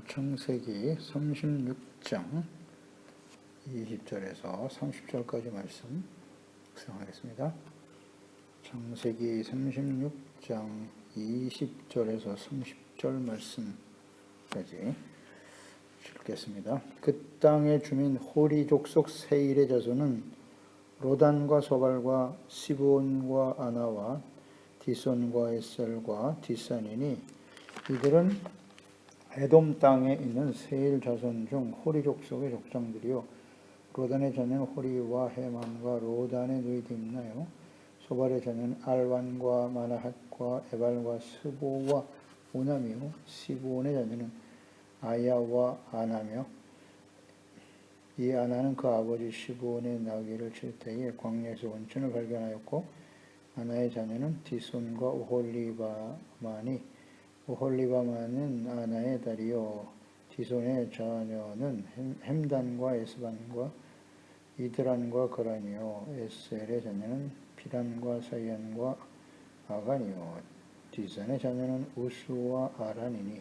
창세기 36장 20절에서 30절까지 말씀 묵상하겠습니다. 창세기 36장 20절에서 30절 말씀까지 읽겠습니다. 그 땅의 주민 호리 족속 세일의 자손은 로단과 소발과 시브온과 아나와 디손과 에셀과 디산이니 이들은 에돔 땅에 있는 세일 자손 중 호리 족속의 족장들이요 로단의 자녀는 호리와 헤만과 로단의 누이 딥나요 소발의 자녀는 알완과 마나핫과 에발과 스보와 오남이요 시브온의 자녀는 아야와 아나며 이 아나는 그 아버지 시브온의 나귀를 칠 때에 광야에서 원천을 발견하였고 아나의 자녀는 디손과 오홀리바마니 오홀리바마는 아나의 딸이요 디손의 자녀는 햄단과 에스반과 이드란과 거란이요 에셀의 자녀는 비란과 사이안과 아간이요 디산의 자녀는 우스와 아란이니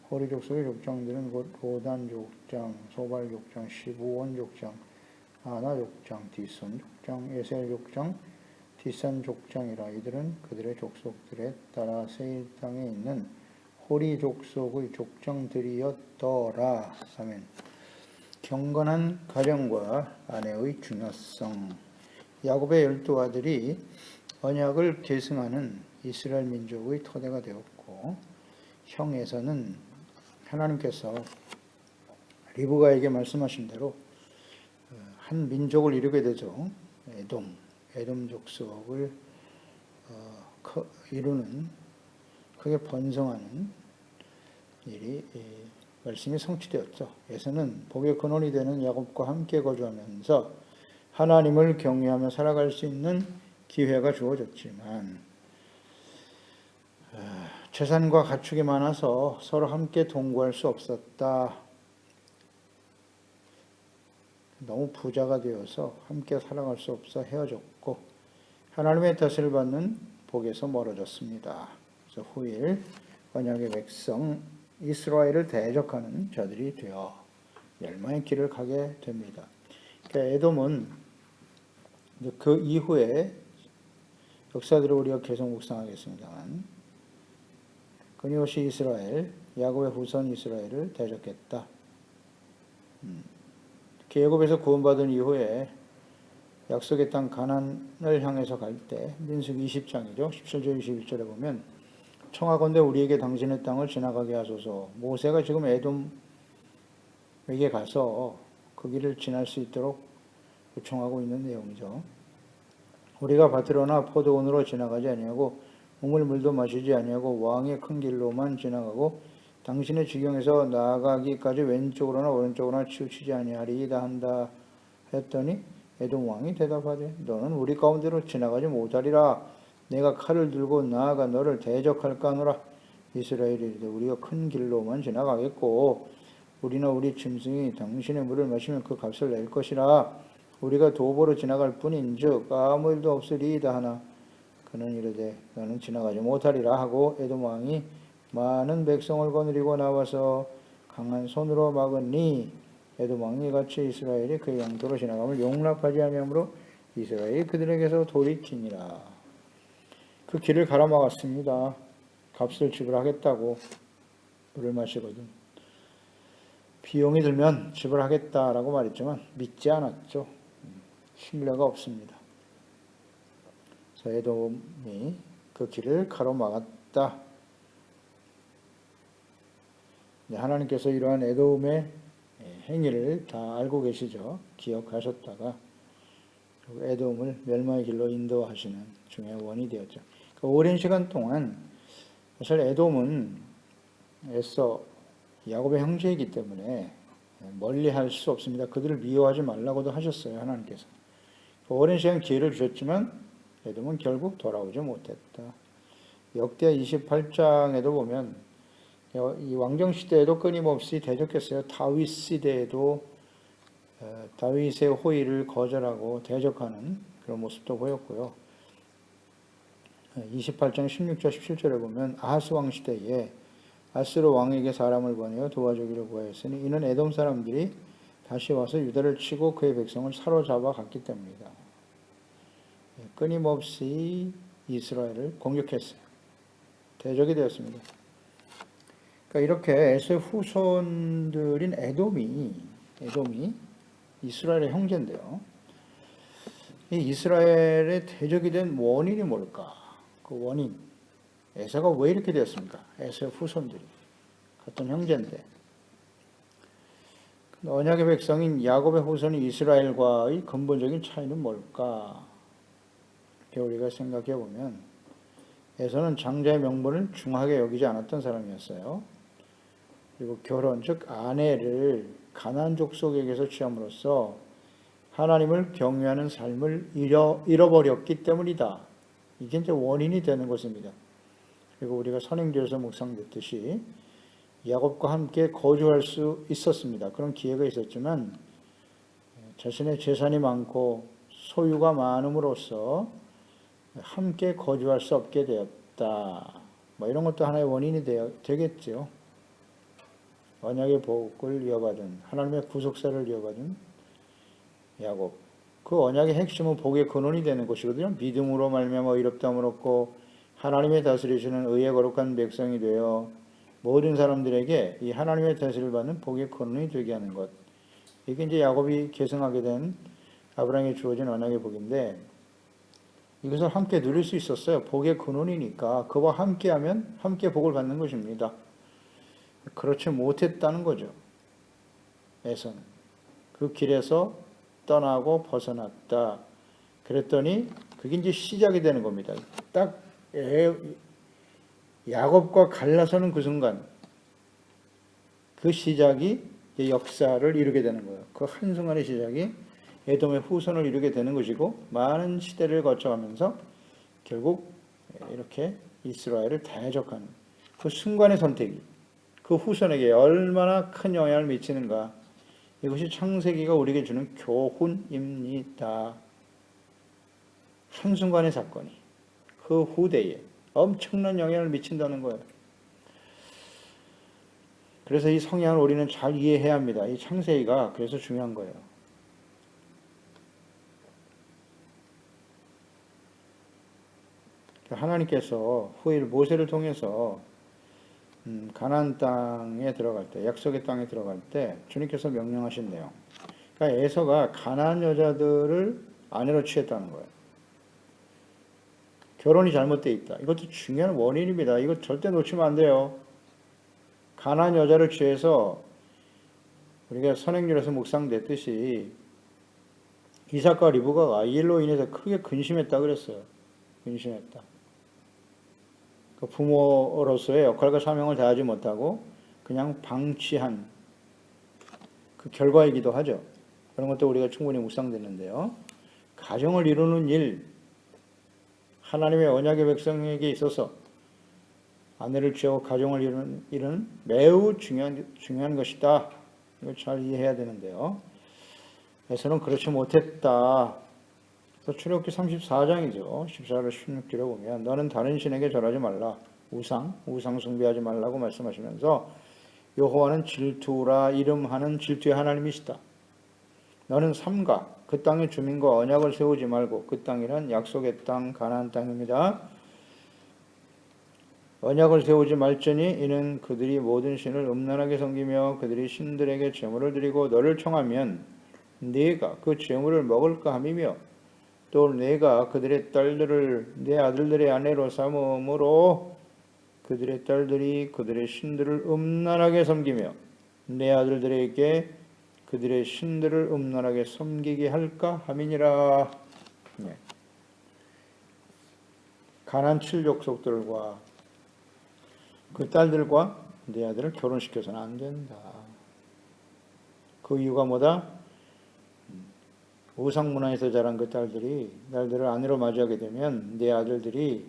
호리 족속의 족장들은 곧 로단 족장, 소발 족장, 시브온 족장, 아나 족장, 디손 족장, 에셀 족장, 디산 족장이라. 이들은 그들의 족속들에 따라 세일 땅에 있는 호리 족속의 족장들이었더라. 아멘. 경건한 가정과 아내의 중요성. 야곱의 12아들이 언약을 계승하는 이스라엘 민족의 토대가 되었고 형에서는 하나님께서 리브가에게 말씀하신 대로 한 민족을 이루게 되죠. 에돔 족속을 이루는 크게 번성하는 일이 말씀이 성취되었죠. 에서는 복의 근원이 되는 야곱과 함께 거주하면서 하나님을 경외하며 살아갈 수 있는 기회가 주어졌지만 재산과 가축이 많아서 서로 함께 동거할 수 없었다. 너무 부자가 되어서 함께 살아갈 수 없어 헤어졌고 하나님의 탓을 받는 복에서 멀어졌습니다. 그래서 후일 언약의 백성 이스라엘을 대적하는 자들이 되어 멸망의 길을 가게 됩니다. 그러니까 에돔은 그 이후에 역사들을 우리가 계속 묵상하겠습니다만 끊임없이 이스라엘, 야곱의 후손 이스라엘을 대적했다. 애굽에서 구원받은 이후에 약속의 땅 가나안을 향해서 갈 때 민수기 20장이죠. 17절 21절에 보면 청하건대 우리에게 당신의 땅을 지나가게 하소서. 모세가 지금 에돔에게 가서 그 길을 지날 수 있도록 요청하고 있는 내용이죠. 우리가 밭으로나 포도원으로 지나가지 아니하고 우물물도 마시지 아니하고 왕의 큰 길로만 지나가고 당신의 지경에서 나아가기까지 왼쪽으로나 오른쪽으로나 치우치지 아니하리이다 한다 했더니 에돔 왕이 대답하되 너는 우리 가운데로 지나가지 못하리라. 내가 칼을 들고 나아가 너를 대적할까 하노라. 이스라엘이 이르되 우리가 큰 길로만 지나가겠고 우리나 우리 짐승이 당신의 물을 마시면 그 값을 낼 것이라. 우리가 도보로 지나갈 뿐인즉 아무 일도 없으리이다 하나 그는 이르되 너는 지나가지 못하리라 하고 에돔 왕이 많은 백성을 거느리고 나와서 강한 손으로 막으니 에돔 왕이 같이 이스라엘이 그의 영토로 지나감을 용납하지 아니하므로 이스라엘이 그들에게서 돌이키니라. 그 길을 가로막았습니다. 값을 지불하겠다고 물을 마시거든. 비용이 들면 지불하겠다라고 말했지만 믿지 않았죠. 신뢰가 없습니다. 그래서 에돔이 그 길을 가로막았다. 하나님께서 이러한 에돔의 행위를 다 알고 계시죠. 기억하셨다가 에돔을 멸망의 길로 인도하시는 중요한 원이 되었죠. 오랜 시간 동안 사실 에돔은 애써 야곱의 형제이기 때문에 멀리 할 수 없습니다. 그들을 미워하지 말라고도 하셨어요. 하나님께서. 오랜 시간 기회를 주셨지만 에돔은 결국 돌아오지 못했다. 역대 28장에도 보면 이 왕정 시대에도 끊임없이 대적했어요. 다윗 시대에도 다윗의 호의를 거절하고 대적하는 그런 모습도 보였고요. 28장 16절 17절에 보면 아하스 왕 시대에 아스루 왕에게 사람을 보내어 도와주기를 구하였으니 이는 에돔 사람들이 다시 와서 유다를 치고 그의 백성을 사로잡아 갔기 때문이다. 끊임없이 이스라엘을 공격했어요. 대적이 되었습니다. 그러니까 이렇게 에서의 후손들인 에돔이 이스라엘의 형제인데요. 이 이스라엘의 대적이 된 원인이 뭘까? 그 원인. 에서가 왜 이렇게 되었습니까? 에서의 후손들이 같은 형제인데. 언약의 백성인 야곱의 후손인 이스라엘과의 근본적인 차이는 뭘까? 이렇게 우리가 생각해 보면 에서는 장자의 명분을 중하게 여기지 않았던 사람이었어요. 그리고 결혼, 즉 아내를 가나안 족속에게서 취함으로써 하나님을 경외하는 삶을 잃어버렸기 때문이다. 이게 이제 원인이 되는 것입니다. 그리고 우리가 선행주에서 묵상됐듯이 야곱과 함께 거주할 수 있었습니다. 그런 기회가 있었지만 자신의 재산이 많고 소유가 많음으로써 함께 거주할 수 없게 되었다. 뭐 이런 것도 하나의 원인이 되겠죠. 언약의 복을 이어받은 하나님의 구속사를 이어받은 야곱. 그 언약의 핵심은 복의 근원이 되는 것이거든요. 믿음으로 말미암아 의롭다함을 얻고 하나님의 다스리시는 의의 거룩한 백성이 되어 모든 사람들에게 이 하나님의 다스림을 받는 복의 근원이 되게 하는 것. 이게 이제 야곱이 계승하게 된 아브라함에게 주어진 언약의 복인데 이것을 함께 누릴 수 있었어요. 복의 근원이니까 그와 함께하면 함께 복을 받는 것입니다. 그렇지 못했다는 거죠. 에서는 그 길에서 떠나고 벗어났다. 그랬더니 그게 이제 시작이 되는 겁니다. 딱 야곱과 갈라서는 그 순간 그 시작이 역사를 이루게 되는 거예요. 그 한순간의 시작이 에돔의 후손을 이루게 되는 것이고 많은 시대를 거쳐가면서 결국 이렇게 이스라엘을 대적하는 그 순간의 선택이 그 후손에게 얼마나 큰 영향을 미치는가. 이것이 창세기가 우리에게 주는 교훈입니다. 한순간의 사건이 그 후대에 엄청난 영향을 미친다는 거예요. 그래서 이 성향을 우리는 잘 이해해야 합니다. 이 창세기가 그래서 중요한 거예요. 하나님께서 후일 모세를 통해서 가나안 땅에 들어갈 때, 약속의 땅에 들어갈 때 주님께서 명령하신 내용. 그러니까 에서가 가나안 여자들을 아내로 취했다는 거예요. 결혼이 잘못되어 있다. 이것도 중요한 원인입니다. 이거 절대 놓치면 안 돼요. 가나안 여자를 취해서 우리가 선행률에서 묵상됐듯이 이삭과 리브가가 이 일로 인해서 크게 근심했다 그랬어요. 근심했다. 그 부모로서의 역할과 사명을 다하지 못하고 그냥 방치한 그 결과이기도 하죠. 그런 것도 우리가 충분히 묵상됐는데요. 가정을 이루는 일, 하나님의 언약의 백성에게 있어서 아내를 취하고 가정을 이루는 일은 매우 중요한 것이다. 이걸 잘 이해해야 되는데요. 에서는 그렇지 못했다. 그래서 출애굽기 34장이죠. 14절 16절에 보면 너는 다른 신에게 절하지 말라. 우상 숭배하지 말라고 말씀하시면서 여호와는 질투라 이름하는 질투의 하나님이시다. 너는 삼가 그 땅의 주민과 언약을 세우지 말고 그 땅이란 약속의 땅 가나안 땅입니다. 언약을 세우지 말지니 이는 그들이 모든 신을 음란하게 섬기며 그들이 신들에게 제물을 드리고 너를 청하면 네가 그 제물을 먹을까 함이며 또 내가 그들의 딸들을 내 아들들의 아내로 삼음으로 그들의 딸들이 그들의 신들을 음란하게 섬기며 내 아들들에게 그들의 신들을 음란하게 섬기게 할까 함이니라. 네. 가나안 7족속들과 그 딸들과 내 아들을 결혼시켜서는 안 된다. 그 이유가 뭐다? 우상 문화에서 자란 그 딸들을 아내로 맞이하게 되면 내 아들들이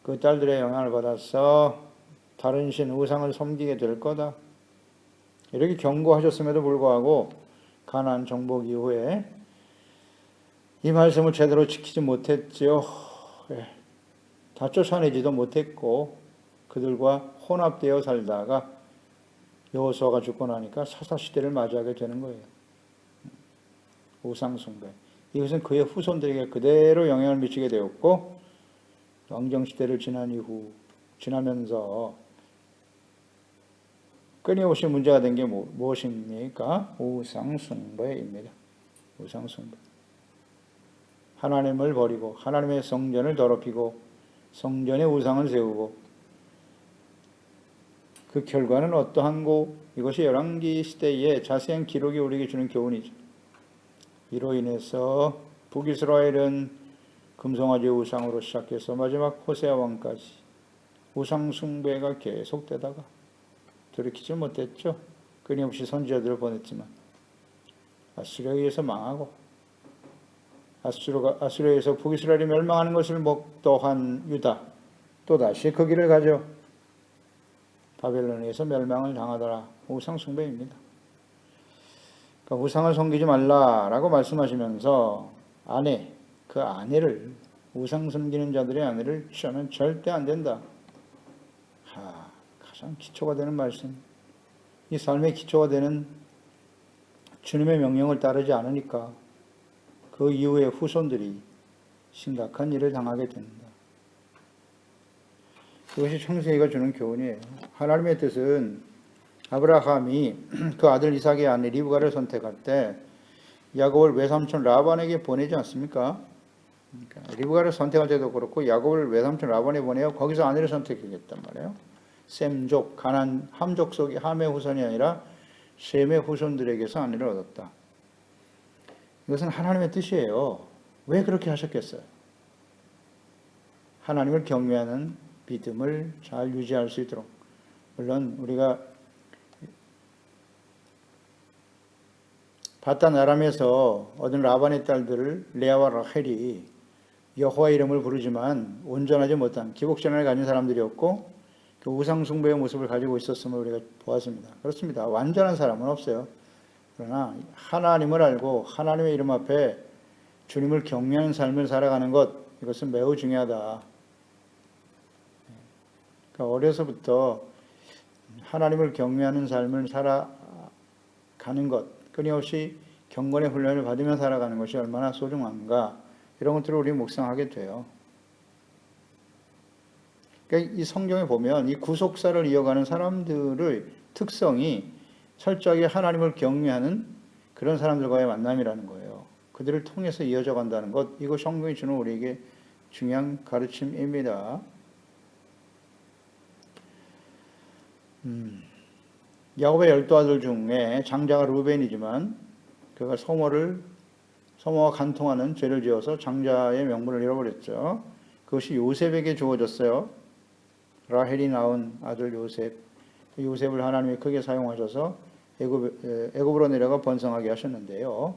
그 딸들의 영향을 받아서 다른 신 우상을 섬기게 될 거다. 이렇게 경고하셨음에도 불구하고 가나안 정복 이후에 이 말씀을 제대로 지키지 못했지요. 다 쫓아내지도 못했고 그들과 혼합되어 살다가 여호수아가 죽고 나니까 사사시대를 맞이하게 되는 거예요. 우상숭배. 이것은 그의 후손들에게 그대로 영향을 미치게 되었고 왕정시대를 지나면서 끊임없이 문제가 된 게 무엇입니까? 우상숭배입니다. 우상숭배. 하나님을 버리고 하나님의 성전을 더럽히고 성전에 우상을 세우고 그 결과는 어떠한고? 이것이 열왕기 시대의 자세한 기록이 우리에게 주는 교훈이죠. 이로 인해서 북이스라엘은 금송아지 우상으로 시작해서 마지막 호세아 왕까지 우상 숭배가 계속되다가 돌이키지 못했죠. 끊임없이 선지자들을 보냈지만 아수르에 의해서 망하고 아수르에 의해서 북이스라엘이 멸망하는 것을 목도한 유다 또다시 그 길을 가죠. 바벨론에 의해서 멸망을 당하더라. 우상 숭배입니다. 그러니까 우상을 섬기지 말라라고 말씀하시면서 그 아내를 우상 섬기는 자들의 아내를 취하면 절대 안 된다. 가장 기초가 되는 말씀. 이 삶의 기초가 되는 주님의 명령을 따르지 않으니까 그 이후에 후손들이 심각한 일을 당하게 된다. 그것이 창세기가 주는 교훈이에요. 하나님의 뜻은 아브라함이 그 아들 이삭의 아내 리브가를 선택할 때 야곱을 외삼촌 라반에게 보내지 않습니까? 그러니까 리브가를 선택할 때도 그렇고 야곱을 외삼촌 라반에 보내어 거기서 아내를 선택했단 말이에요. 셈족, 가나안 함족 속의 함의 후손이 아니라 셈의 후손들에게서 아내를 얻었다. 이것은 하나님의 뜻이에요. 왜 그렇게 하셨겠어요? 하나님을 경외하는 믿음을 잘 유지할 수 있도록. 물론 우리가 바단 아람에서 얻은 라반의 딸들을 레아와 라헬이 여호와의 이름을 부르지만 온전하지 못한 기복신앙을 가진 사람들이었고 그 우상숭배의 모습을 가지고 있었음을 우리가 보았습니다. 그렇습니다. 완전한 사람은 없어요. 그러나 하나님을 알고 하나님의 이름 앞에 주님을 경외하는 삶을 살아가는 것, 이것은 매우 중요하다. 그러니까 어려서부터 하나님을 경외하는 삶을 살아가는 것, 끊임없이 경건의 훈련을 받으며 살아가는 것이 얼마나 소중한가, 이런 것들을 우리 묵상하게 돼요. 그러니까 이 성경에 보면 이 구속사를 이어가는 사람들의 특성이 철저하게 하나님을 경외하는 그런 사람들과의 만남이라는 거예요. 그들을 통해서 이어져 간다는 것, 이거 성경이 주는 우리에게 중요한 가르침입니다. 야곱의 12아들 중에 장자가 루벤이지만 그가 소모와 간통하는 죄를 지어서 장자의 명분을 잃어버렸죠. 그것이 요셉에게 주어졌어요. 라헬이 낳은 아들 요셉을 하나님이 크게 사용하셔서 애굽으로 내려가 번성하게 하셨는데요.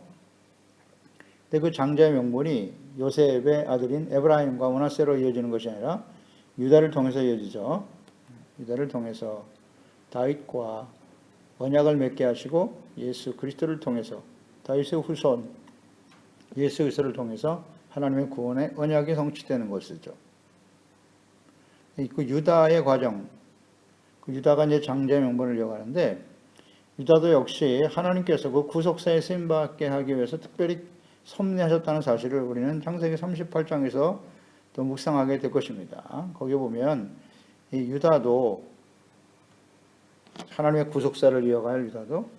근데 그 장자의 명분이 요셉의 아들인 에브라임과 므낫세로 이어지는 것이 아니라 유다를 통해서 이어지죠. 유다를 통해서 다윗과 언약을 맺게 하시고 예수 그리스도를 통해서 다윗의 후손 예수 그리스도를 통해서 하나님의 구원의 언약이 성취되는 것이죠. 그 유다의 과정, 그 유다가 이제 장자의 명분을 이어가는데 유다도 역시 하나님께서 그 구속사에 쓰임받게 하기 위해서 특별히 섭리하셨다는 사실을 우리는 창세기 38장에서 또 묵상하게 될 것입니다. 거기 보면 이 유다도 하나님의 구속사를 이어갈 유다도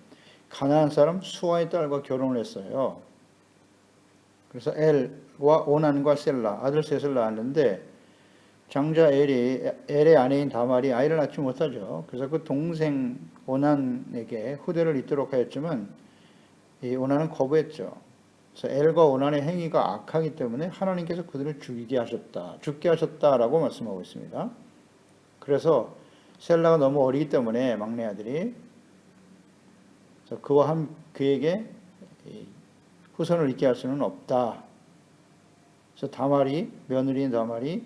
가나안 사람 수아의 딸과 결혼을 했어요. 그래서 엘과 오난과 셀라 아들 셋을 낳았는데 장자 엘의 아내인 다말이 아이를 낳지 못하죠. 그래서 그 동생 오난에게 후대를 잇도록 하였지만 이 오난은 거부했죠. 그래서 엘과 오난의 행위가 악하기 때문에 하나님께서 그들을 죽게 하셨다라고 말씀하고 있습니다. 그래서 셀라가 너무 어리기 때문에 막내 아들이 그에게 후손을 잇게 할 수는 없다. 그래서 며느리인 다말이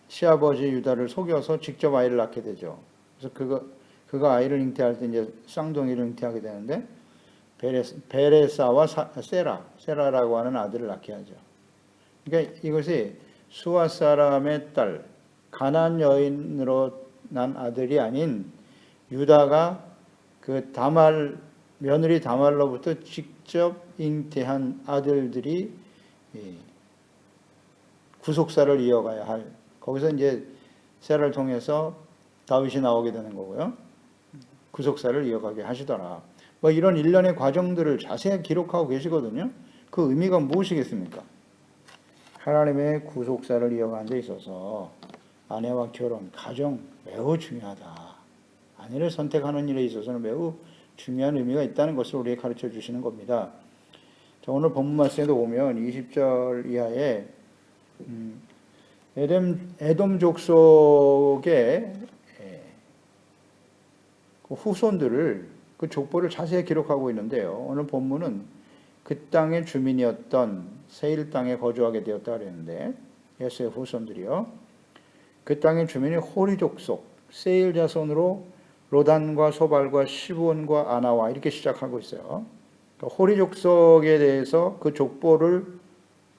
시아버지 유다를 속여서 직접 아이를 낳게 되죠. 그래서 그가 아이를 잉태할 때 이제 쌍둥이를 잉태하게 되는데 베레사와 세라라고 하는 아들을 낳게 하죠. 그러니까 이것이 수아 사람의 딸 가나안 여인으로 난 아들이 아닌 유다가 그 다말 며느리 다말로부터 직접 잉태한 아들들이 구속사를 이어가야 할, 거기서 이제 세라를 통해서 다윗이 나오게 되는 거고요. 구속사를 이어가게 하시더라. 뭐 이런 일련의 과정들을 자세히 기록하고 계시거든요. 그 의미가 무엇이겠습니까? 하나님의 구속사를 이어가는 데 있어서 아내와 결혼, 가정 매우 중요하다. 아내를 선택하는 일에 있어서는 매우 중요한 의미가 있다는 것을 우리에게 가르쳐 주시는 겁니다. 자, 오늘 본문 말씀에도 보면 20절 이하에 에돔 족속의 그 후손들을, 그 족보를 자세히 기록하고 있는데요. 오늘 본문은 그 땅의 주민이었던 세일 땅에 거주하게 되었다 그랬는데, 에서의 후손들이요. 그 땅의 주민이 호리 족속, 세일 자손으로 로단과 소발과 시브온과 아나와 이렇게 시작하고 있어요. 그러니까 호리 족속에 대해서 그 족보를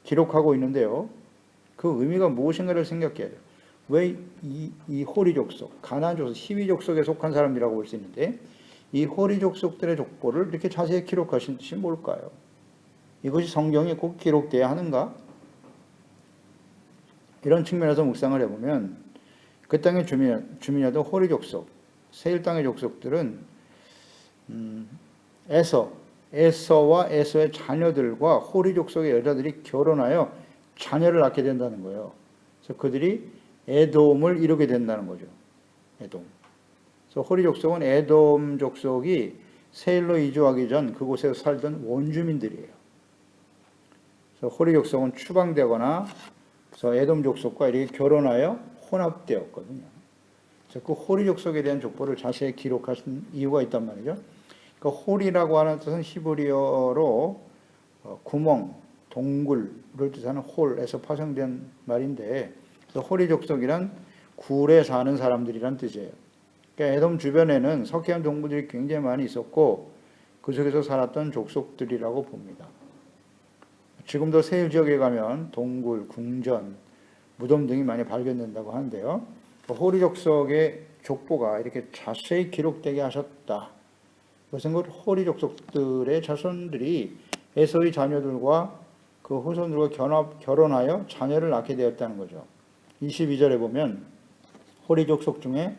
기록하고 있는데요. 그 의미가 무엇인가를 생각해야 돼요. 왜 이 호리 족속, 가나안 족속, 히위 족속에 속한 사람이라고 볼 수 있는데, 이 호리 족속들의 족보를 이렇게 자세히 기록하신 뜻이 뭘까요? 이것이 성경에 꼭 기록돼야 하는가? 이런 측면에서 묵상을 해보면 그 땅의 주민이었던 호리 족속, 세일 땅의 족속들은 에서와 에서의 자녀들과 호리 족속의 여자들이 결혼하여 자녀를 낳게 된다는 거예요. 그래서 그들이 에돔을 이루게 된다는 거죠. 에돔. 그래서 호리 족속은 에돔 족속이 세일로 이주하기 전 그곳에서 살던 원주민들이에요. 그래서 호리 족속은 추방되거나 그래서 에돔 족속과 이렇게 결혼하여 혼합되었거든요. 그래서 그 호리 족속에 대한 족보를 자세히 기록하신 이유가 있단 말이죠. 그 홀이라고 하는 뜻은 히브리어로 구멍, 동굴을 뜻하는 홀에서 파생된 말인데, 호리 족속이란 굴에 사는 사람들이란 뜻이에요. 그러니까 에돔 주변에는 석회암 동굴들이 굉장히 많이 있었고 그 속에서 살았던 족속들이라고 봅니다. 지금도 세일 지역에 가면 동굴, 궁전, 무덤 등이 많이 발견된다고 하는데요. 호리 족속의 족보가 이렇게 자세히 기록되게 하셨다. 그것은 그 호리 족속들의 자손들이 에서의 자녀들과 그 후손들과 결혼하여 자녀를 낳게 되었다는 거죠. 22절에 보면 호리 족속 중에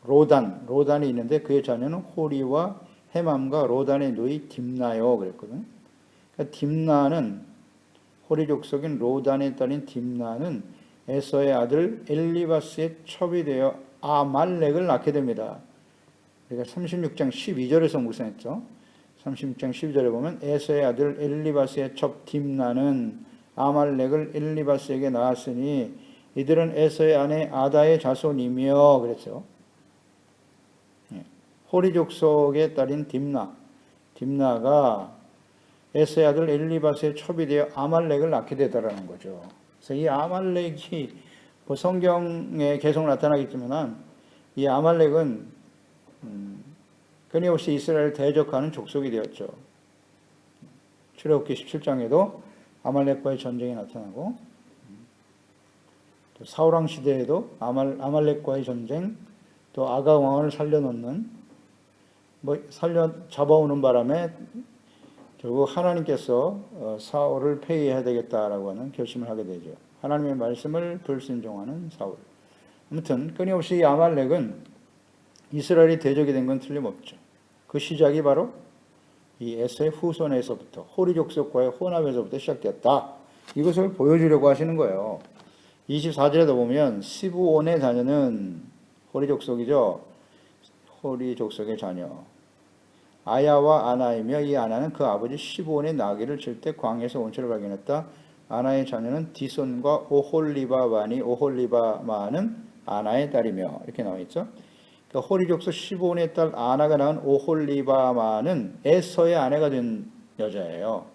로단이 있는데 그의 자녀는 호리와 헤맘과 로단의 누이 딥나요 그랬거든요. 그러니까 딥나는 호리 족속인 로단의 딸인 딥나는 에서의 아들 엘리바스의 첩이 되어 아말렉을 낳게 됩니다. 우리가 36장 12절에서 묵상했죠. 36장 12절에 보면 에서의 아들 엘리바스의 첩 딥나는 아말렉을 엘리바스에게 낳았으니 이들은 에서의 아내 아다의 자손이며 그랬죠. 호리 족속의 딸인 딥나가 에서의 아들 엘리바스의 첩이 되어 아말렉을 낳게 되더라는 거죠. 그래서 이 아말렉이 뭐 성경에 계속 나타나겠지만 이 아말렉은 끊임없이 이스라엘을 대적하는 족속이 되었죠. 출애굽기 17장에도 아말렉과의 전쟁이 나타나고 또 사울왕 시대에도 아말렉과의 전쟁, 또 아각 왕을 살려놓는 잡아오는 바람에 결국 하나님께서 사울을 폐위해야 되겠다라고 하는 결심을 하게 되죠. 하나님의 말씀을 불순종하는 사울. 아무튼 끊임없이 이 아말렉은 이스라엘이 대적이 된 건 틀림없죠. 그 시작이 바로 이 에서의 후손에서부터 호리 족속과의 혼합에서부터 시작됐다. 이것을 보여주려고 하시는 거예요. 24절에도 보면 시브온의 자녀는 호리 족속이죠. 호리 족속의 자녀 아야와 아나이며 이 아나는 그 아버지 시브온의 나귀를 칠 때 광야에서 원초를 발견했다. 아나의 자녀는 디손과 오홀리바마니 오홀리바마는 아나의 딸이며 이렇게 나와 있죠. 그러니까 호리 족속 시브온의 딸 아나가 낳은 오홀리바마는 에서의 아내가 된 여자예요.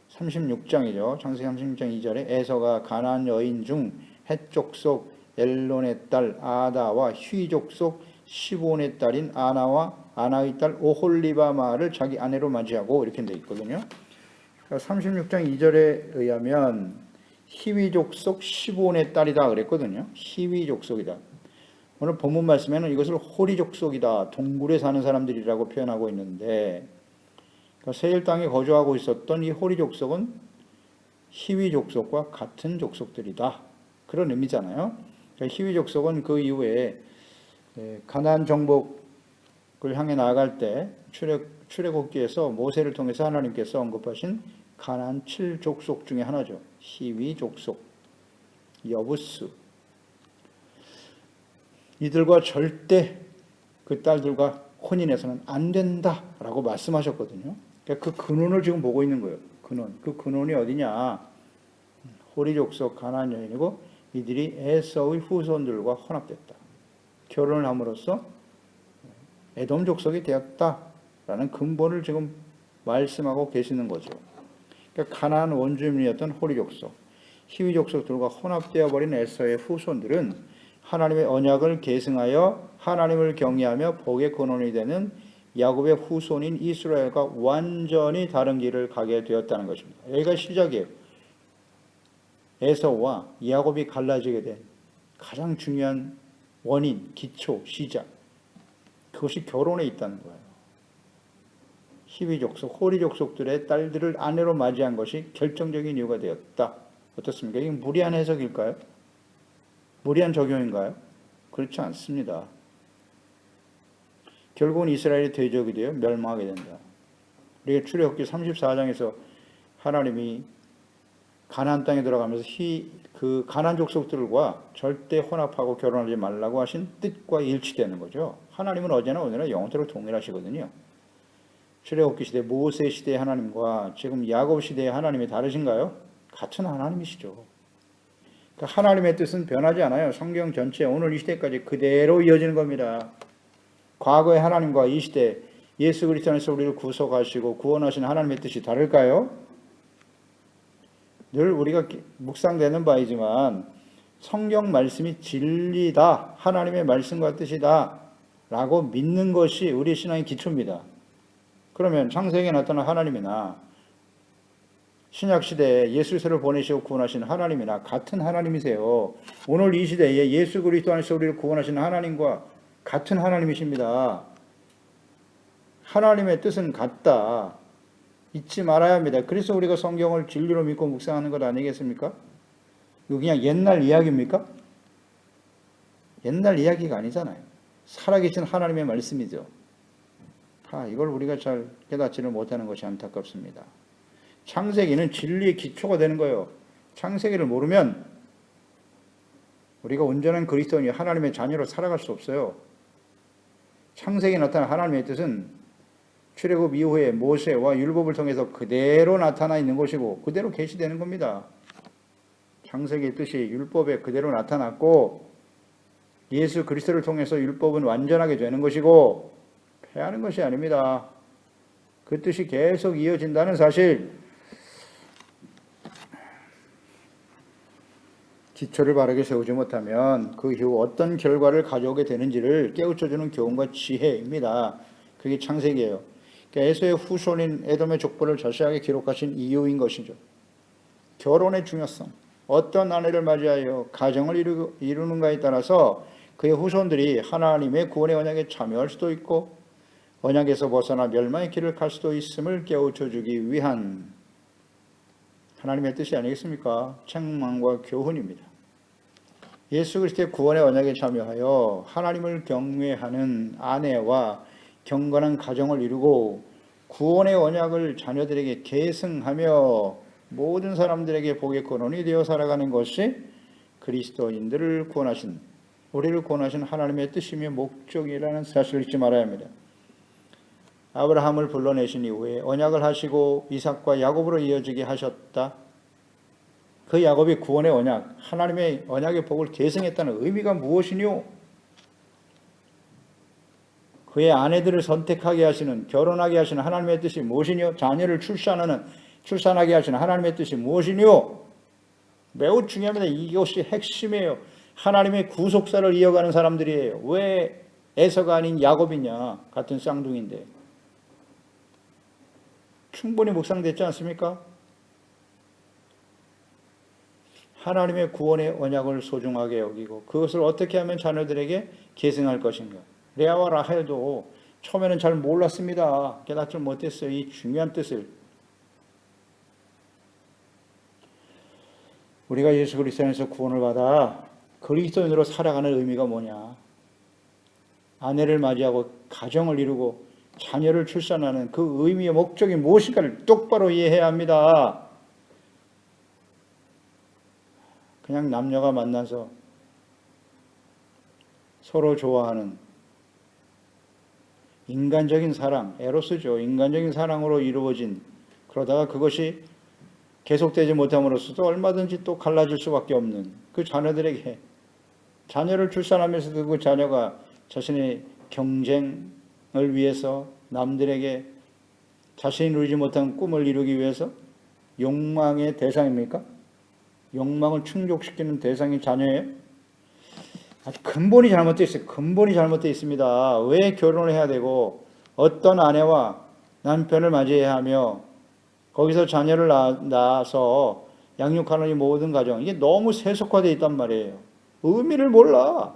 36장이죠. 창세기 36장 2절에 에서가 가나안 여인 중 헷 족속 엘론의 딸 아다와 휘 족속 시브온의 딸인 아나의 딸 오홀리바마를 자기 아내로 맞이하고 이렇게 돼 있거든요. 36장 2절에 의하면 히위 족속 15원의 딸이다 그랬거든요. 히위 족속이다. 오늘 본문 말씀에는 이것을 호리 족속이다, 동굴에 사는 사람들이라고 표현하고 있는데, 그러니까 세일 땅에 거주하고 있었던 이 호리 족속은 히위 족속과 같은 족속들이다, 그런 의미잖아요. 그러니까 히위 족속은 그 이후에 가나안 정복을 향해 나아갈 때 출애굽기에서 모세를 통해서 하나님께서 언급하신 가나안 7족속 중에 하나죠. 히위 족속, 여부스. 이들과 절대 그 딸들과 혼인해서는 안 된다라고 말씀하셨거든요. 그러니까 그 근원을 지금 보고 있는 거예요. 근원. 그 근원이 어디냐? 호리 족속 가나안 여인이고 이들이 에서의 후손들과 혼합됐다. 결혼을 함으로써 에돔 족속이 되었다라는 근본을 지금 말씀하고 계시는 거죠. 그러니까 가나안 원주민이었던 호리 족속, 히위 족속들과 혼합되어 버린 에서의 후손들은 하나님의 언약을 계승하여 하나님을 경외하며 복의 근원이 되는 야곱의 후손인 이스라엘과 완전히 다른 길을 가게 되었다는 것입니다. 여기가 시작이에요. 에서와 야곱이 갈라지게 된 가장 중요한 원인, 기초, 시작. 그것이 결혼에 있다는 거예요. 히위 족속, 호리 족속들의 딸들을 아내로 맞이한 것이 결정적인 이유가 되었다. 어떻습니까? 이게 무리한 해석일까요? 무리한 적용인가요? 그렇지 않습니다. 결국은 이스라엘이 대적이 되어 멸망하게 된다. 우리가 출애굽기 34장에서 하나님이 가나안 땅에 들어가면서 그 가나안 족속들과 절대 혼합하고 결혼하지 말라고 하신 뜻과 일치되는 거죠. 하나님은 어제나 오늘나 영원토록 동일하시거든요. 출애굽기 시대, 모세 시대의 하나님과 지금 야곱 시대의 하나님이 다르신가요? 같은 하나님이시죠. 그러니까 하나님의 뜻은 변하지 않아요. 성경 전체 오늘 이 시대까지 그대로 이어지는 겁니다. 과거의 하나님과 이 시대 예수 그리스도 안에서 우리를 구속하시고 구원하신 하나님의 뜻이 다를까요? 늘 우리가 묵상되는 바이지만 성경 말씀이 진리다, 하나님의 말씀과 뜻이다 라고 믿는 것이 우리 신앙의 기초입니다. 그러면 창세기에 나타난 하나님이나 신약시대에 예수를 보내시고 구원하신 하나님이나 같은 하나님이세요. 오늘 이 시대에 예수 그리스도 안에서 우리를 구원하신 하나님과 같은 하나님이십니다. 하나님의 뜻은 같다. 잊지 말아야 합니다. 그래서 우리가 성경을 진리로 믿고 묵상하는 것 아니겠습니까? 이거 그냥 옛날 이야기입니까? 옛날 이야기가 아니잖아요. 살아계신 하나님의 말씀이죠. 이걸 우리가 잘 깨닫지를 못하는 것이 안타깝습니다. 창세기는 진리의 기초가 되는 거예요. 창세기를 모르면 우리가 온전한 그리스도인이 하나님의 자녀로 살아갈 수 없어요. 창세기에 나타난 하나님의 뜻은 출애굽 이후에 모세와 율법을 통해서 그대로 나타나 있는 것이고 그대로 계시되는 겁니다. 창세기의 뜻이 율법에 그대로 나타났고 예수 그리스도를 통해서 율법은 완전하게 되는 것이고 폐하는 것이 아닙니다. 그 뜻이 계속 이어진다는 사실, 기초를 바르게 세우지 못하면 그 이후 어떤 결과를 가져오게 되는지를 깨우쳐주는 교훈과 지혜입니다. 그게 창세기예요. 그러니까 에서의 후손인 에돔의 족보를 자세하게 기록하신 이유인 것이죠. 결혼의 중요성, 어떤 아내를 맞이하여 가정을 이루는가에 따라서 그의 후손들이 하나님의 구원의 언약에 참여할 수도 있고 언약에서 벗어나 멸망의 길을 갈 수도 있음을 깨우쳐주기 위한 하나님의 뜻이 아니겠습니까? 책망과 교훈입니다. 예수 그리스도의 구원의 언약에 참여하여 하나님을 경외하는 아내와 경건한 가정을 이루고 구원의 언약을 자녀들에게 계승하며 모든 사람들에게 복의 근원이 되어 살아가는 것이 그리스도인들을 구원하신, 우리를 구원하신 하나님의 뜻이며 목적이라는 사실을 잊지 말아야 합니다. 아브라함을 불러내신 이후에 언약을 하시고 이삭과 야곱으로 이어지게 하셨다. 그 야곱이 구원의 언약, 하나님의 언약의 복을 계승했다는 의미가 무엇이뇨? 그의 아내들을 선택하게 하시는, 결혼하게 하시는 하나님의 뜻이 무엇이뇨? 자녀를 출산하게 하시는 하나님의 뜻이 무엇이뇨? 매우 중요합니다. 이것이 핵심이에요. 하나님의 구속사를 이어가는 사람들이에요. 왜 에서가 아닌 야곱이냐? 같은 쌍둥이인데. 충분히 묵상됐지 않습니까? 하나님의 구원의 언약을 소중하게 여기고 그것을 어떻게 하면 자녀들에게 계승할 것인가. 레아와 라헬도 처음에는 잘 몰랐습니다. 깨닫지 못했어요. 이 중요한 뜻을. 우리가 예수 그리스도 안에서 구원을 받아 그리스도인으로 살아가는 의미가 뭐냐. 아내를 맞이하고 가정을 이루고 자녀를 출산하는 그 의미의 목적이 무엇인가를 똑바로 이해해야 합니다. 그냥 남녀가 만나서 서로 좋아하는 인간적인 사랑, 에로스죠. 인간적인 사랑으로 이루어진, 그러다가 그것이 계속되지 못함으로써도 얼마든지 또 갈라질 수밖에 없는 그 자녀들에게, 자녀를 출산하면서도 그 자녀가 자신의 경쟁을 위해서 남들에게 자신이 이루지 못한 꿈을 이루기 위해서 욕망의 대상입니까? 욕망을 충족시키는 대상이 자녀예요? 아주 근본이 잘못되어 있어요. 근본이 잘못되어 있습니다. 왜 결혼을 해야 되고 어떤 아내와 남편을 맞이해야 하며 거기서 자녀를 낳아서 양육하는 이 모든 가정, 이게 너무 세속화되어 있단 말이에요. 의미를 몰라.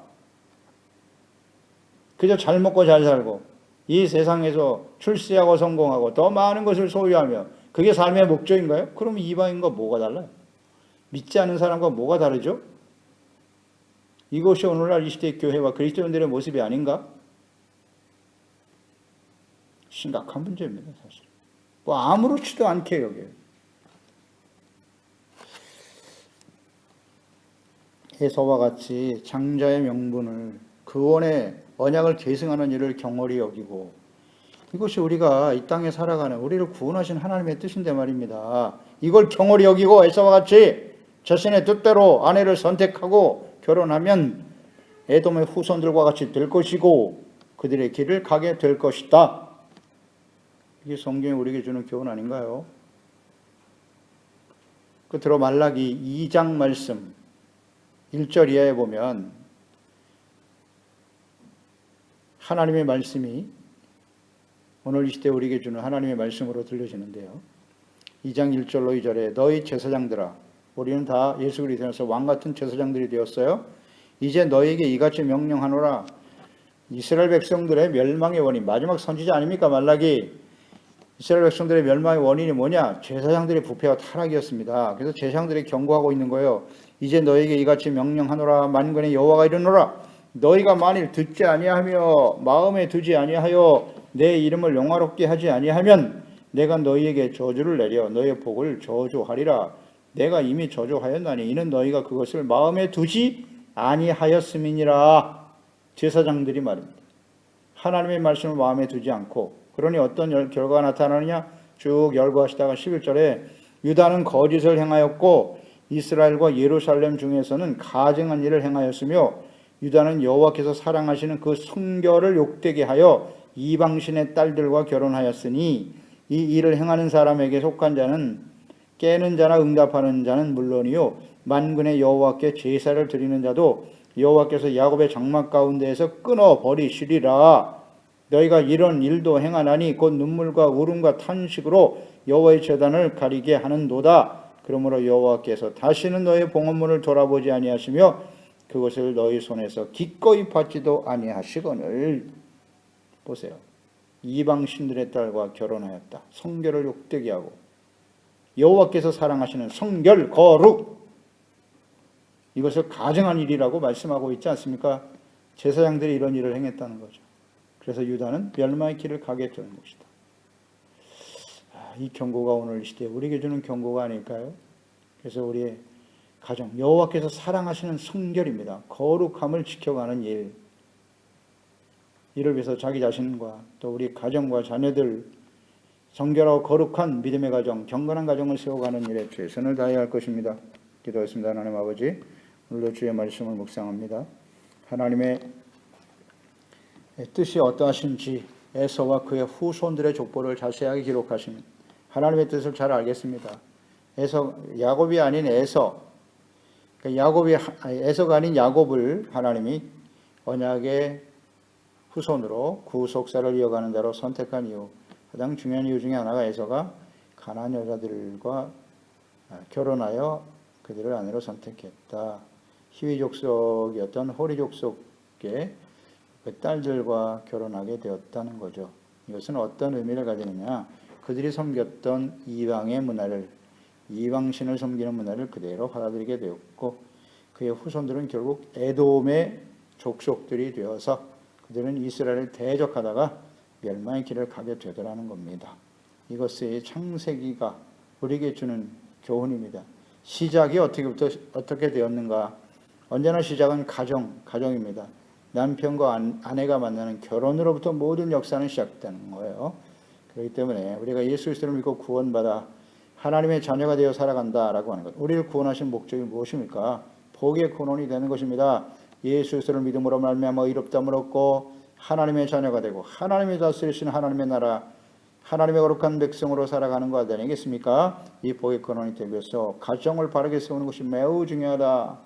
그저 잘 먹고 잘 살고 이 세상에서 출세하고 성공하고 더 많은 것을 소유하며 그게 삶의 목적인가요? 그럼 이방인과 뭐가 달라요? 믿지 않는 사람과 뭐가 다르죠? 이것이 오늘날 이 시대의 교회와 그리스도인들의 모습이 아닌가? 심각한 문제입니다, 사실. 뭐 아무렇지도 않게 여겨요. 에서와 같이 장자의 명분을, 그원의 언약을 계승하는 일을 경홀히 여기고, 이것이 우리가 이 땅에 살아가는 우리를 구원하신 하나님의 뜻인데 말입니다. 이걸 경홀히 여기고 에서와 같이 자신의 뜻대로 아내를 선택하고 결혼하면 에돔의 후손들과 같이 될 것이고 그들의 길을 가게 될 것이다. 이게 성경이 우리에게 주는 교훈 아닌가요? 끝으로 말라기 2장 말씀 1절 이하에 보면 하나님의 말씀이 오늘 이 시대에 우리에게 주는 하나님의 말씀으로 들려지는데요. 2장 1절로 2절에 너희 제사장들아, 우리는 다 예수 그리스도에서 왕같은 제사장들이 되었어요. 이제 너희에게 이같이 명령하노라. 이스라엘 백성들의 멸망의 원인, 마지막 선지자 아닙니까 말라기. 이스라엘 백성들의 멸망의 원인이 뭐냐? 제사장들의 부패와 타락이었습니다. 그래서 제사장들이 경고하고 있는 거예요. 이제 너희에게 이같이 명령하노라. 만군의 여호와가 이르노라. 너희가 만일 듣지 아니하며 마음에 두지 아니하여 내 이름을 영화롭게 하지 아니하면 내가 너희에게 저주를 내려 너희의 복을 저주하리라. 내가 이미 저주하였나니 이는 너희가 그것을 마음에 두지 아니하였음이니라. 제사장들이 말입니다. 하나님의 말씀을 마음에 두지 않고, 그러니 어떤 결과가 나타나느냐? 쭉 열거하시다가 11절에 유다는 거짓을 행하였고 이스라엘과 예루살렘 중에서는 가증한 일을 행하였으며 유다는 여호와께서 사랑하시는 그 성결을 욕되게 하여 이방신의 딸들과 결혼하였으니 이 일을 행하는 사람에게 속한 자는 깨는 자나 응답하는 자는 물론이요 만군의 여호와께 제사를 드리는 자도 여호와께서 야곱의 장막 가운데에서 끊어 버리시리라. 너희가 이런 일도 행하나니 곧 눈물과 울음과 탄식으로 여호와의 제단을 가리게 하는도다. 그러므로 여호와께서 다시는 너희의 봉헌문을 돌아보지 아니하시며 그것을 너희 손에서 기꺼이 받지도 아니하시거늘. 보세요. 이방 신들의 딸과 결혼하였다. 성결을 욕되게 하고 여호와께서 사랑하시는 성결 거룩, 이것을 가증한 일이라고 말씀하고 있지 않습니까? 제사장들이 이런 일을 행했다는 거죠. 그래서 유다는 멸망의 길을 가게 되는 것이다. 이 경고가 오늘 이 시대에 우리에게 주는 경고가 아닐까요? 그래서 우리의 가정, 여호와께서 사랑하시는 성결입니다. 거룩함을 지켜가는 일, 이를 위해서 자기 자신과 또 우리 가정과 자녀들 성결하고 거룩한 믿음의 가정, 경건한 가정을 세워가는 일에 최선을 다해야 할 것입니다. 기도하겠습니다. 하나님 아버지, 오늘도 주의 말씀을 묵상합니다. 하나님의 뜻이 어떠하신지 에서와 그의 후손들의 족보를 자세하게 기록하신 하나님의 뜻을 잘 알겠습니다. 야곱이 아닌 에서, 에서가 아닌 야곱을 하나님이 언약의 후손으로 구속사를 이어가는 자로 선택한 이유, 가장 중요한 이유 중에 하나가 에서가 가나안 여자들과 결혼하여 그들을 아내로 선택했다. 히위 족속이었던 호리 족속의 그 딸들과 결혼하게 되었다는 거죠. 이것은 어떤 의미를 가지느냐? 그들이 섬겼던 이방의 문화를, 이방신을 섬기는 문화를 그대로 받아들이게 되었고, 그의 후손들은 결국 에돔의 족속들이 되어서 그들은 이스라엘을 대적하다가 멸망의 길을 가게 되더라는 겁니다. 이것이 창세기가 우리에게 주는 교훈입니다. 시작이 어떻게 되었는가? 언제나 시작은 가정입니다. 남편과 아내가 만나는 결혼으로부터 모든 역사는 시작되는 거예요. 그렇기 때문에 우리가 예수 그리스도를 믿고 구원받아 하나님의 자녀가 되어 살아간다라고 하는 것. 우리를 구원하신 목적이 무엇입니까? 복의 근원이 되는 것입니다. 예수 그리스도를 믿음으로 말미암아 의롭다함을 얻고 하나님의 자녀가 되고 하나님이 다스리신 하나님의 나라, 하나님의 거룩한 백성으로 살아가는 것 아니겠습니까? 이 복의 근원이 되기 위해서 가정을 바르게 세우는 것이 매우 중요하다.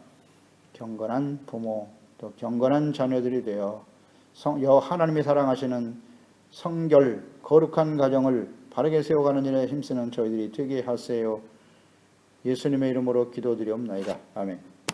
경건한 부모, 또 경건한 자녀들이 되어 하나님이 사랑하시는 성결, 거룩한 가정을 바르게 세워가는 일에 힘쓰는 저희들이 되게 하세요. 예수님의 이름으로 기도드리옵나이다. 아멘.